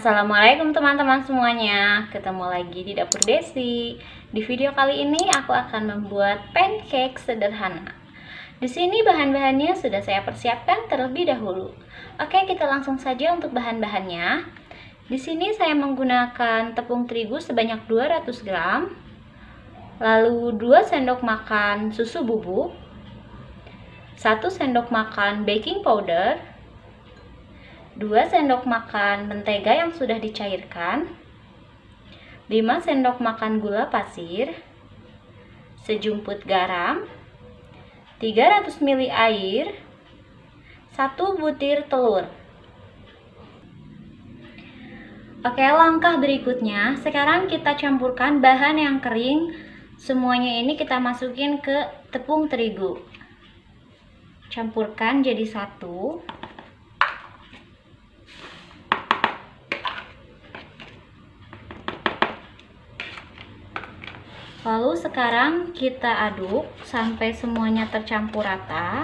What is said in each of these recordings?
Assalamualaikum teman-teman semuanya. Ketemu lagi di Dapur Desi. Di video kali ini aku akan membuat pancake sederhana. Di sini bahan-bahannya sudah saya persiapkan terlebih dahulu. Oke, kita langsung saja untuk bahan-bahannya. Di sini saya menggunakan tepung terigu sebanyak 200 gram. Lalu 2 sendok makan susu bubuk, 1 sendok makan baking powder, 2 sendok makan mentega yang sudah dicairkan, 5 sendok makan gula pasir, sejumput garam, 300 ml air, 1 butir telur. Oke, langkah berikutnya, sekarang kita campurkan bahan yang kering. Semuanya ini kita masukin ke tepung terigu. Campurkan jadi satu. Lalu sekarang kita aduk sampai semuanya tercampur rata.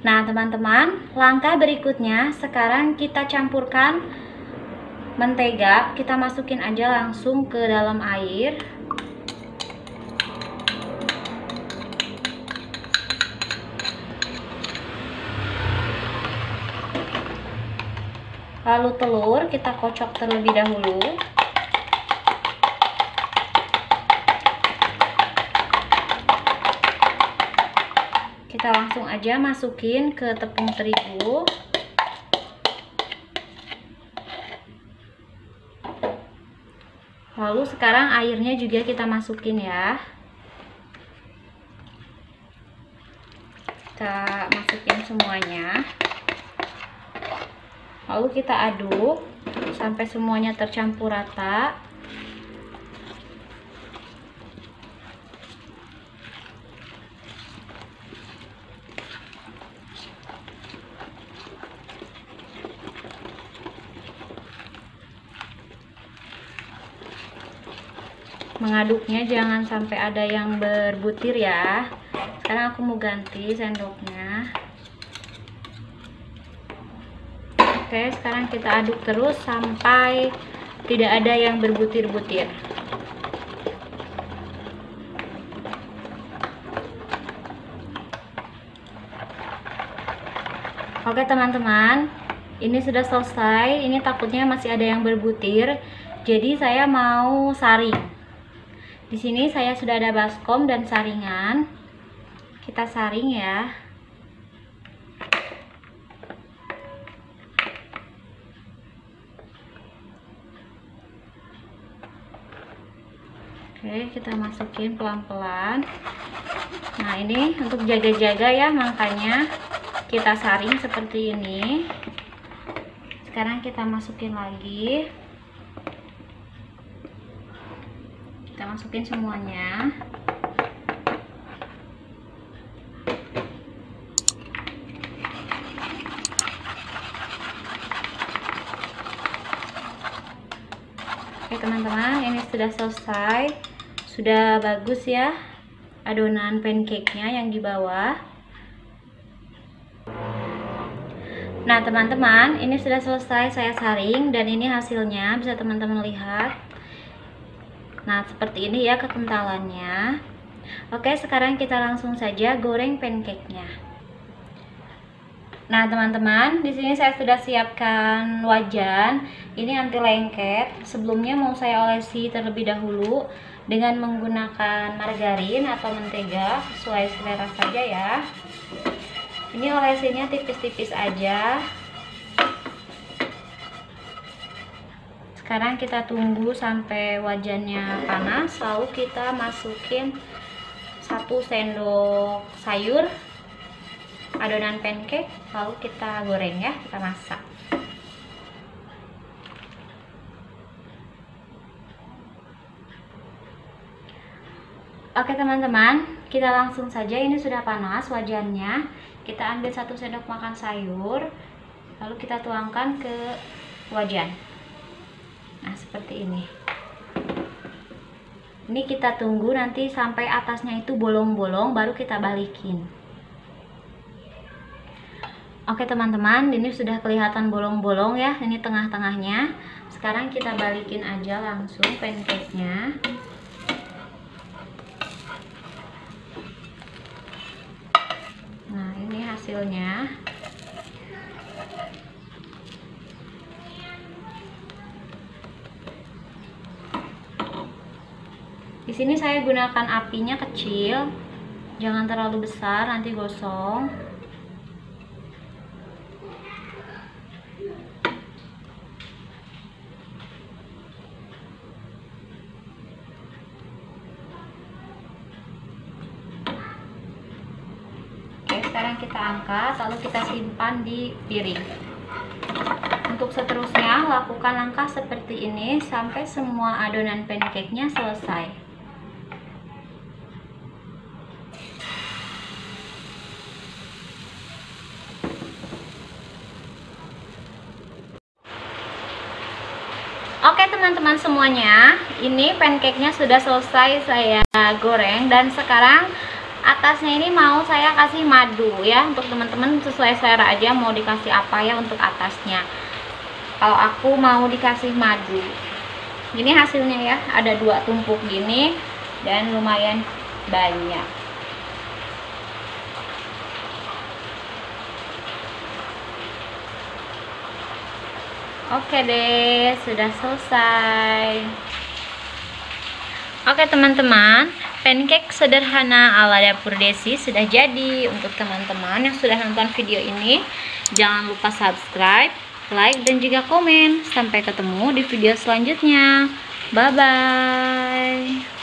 Nah teman-teman, langkah berikutnya sekarang kita campurkan mentega. Kita masukin aja langsung ke dalam air. Lalu telur kita kocok terlebih dahulu. Kita langsung aja masukin ke tepung terigu. Lalu sekarang airnya juga kita masukin ya. Kita masukin semuanya. Lalu kita aduk sampai semuanya tercampur rata. Mengaduknya jangan sampai ada yang berbutir ya. Sekarang aku mau ganti sendoknya. Oke, sekarang kita aduk terus sampai tidak ada yang berbutir-butir. Oke teman-teman, ini sudah selesai. Ini takutnya masih ada yang berbutir, jadi saya mau saring. Di sini saya sudah ada baskom dan saringan. Kita saring ya. Oke, kita masukin pelan-pelan. Nah, ini untuk jaga-jaga ya, makanya kita saring seperti ini. Sekarang kita masukin lagi. Kita masukin semuanya. Oke teman-teman, ini sudah selesai. Sudah bagus ya adonan pancake-nya yang di bawah. Nah teman-teman, ini sudah selesai saya saring dan ini hasilnya bisa teman-teman lihat. Nah seperti ini ya kekentalannya. Oke, sekarang kita langsung saja goreng pancake-nya. Nah teman-teman, di sini saya sudah siapkan wajan. Ini anti lengket. Sebelumnya mau saya olesi terlebih dahulu dengan menggunakan margarin atau mentega, sesuai selera saja ya. Ini olesinya tipis-tipis aja. Sekarang kita tunggu sampai wajannya panas, lalu kita masukin 1 sendok sayur adonan pancake, lalu kita goreng ya, kita masak. Oke teman-teman, kita langsung saja, ini sudah panas wajannya. Kita ambil 1 sendok makan sayur, lalu kita tuangkan ke wajan. Nah, seperti ini. Ini kita tunggu nanti sampai atasnya itu bolong-bolong, baru kita balikin. Oke teman-teman, ini sudah kelihatan bolong-bolong ya, ini tengah-tengahnya. Sekarang kita balikin aja langsung pancake-nya. Nah, ini hasilnya. Di sini saya gunakan apinya kecil, jangan terlalu besar, nanti gosong. Oke, sekarang kita angkat, lalu kita simpan di piring. Untuk seterusnya, lakukan langkah seperti ini sampai semua adonan pancake-nya selesai. Oke teman-teman semuanya, ini pancake-nya sudah selesai saya goreng, dan sekarang atasnya ini mau saya kasih madu ya. Untuk teman-teman sesuai selera aja mau dikasih apa ya untuk atasnya. Kalau aku mau dikasih madu. Ini hasilnya ya, ada 2 tumpuk gini dan lumayan banyak. Oke deh, sudah selesai. Oke teman-teman, pancake sederhana ala dapur Desi sudah jadi. Untuk teman-teman yang sudah nonton video ini, jangan lupa subscribe, like, dan juga komen. Sampai ketemu di video selanjutnya. Bye-bye.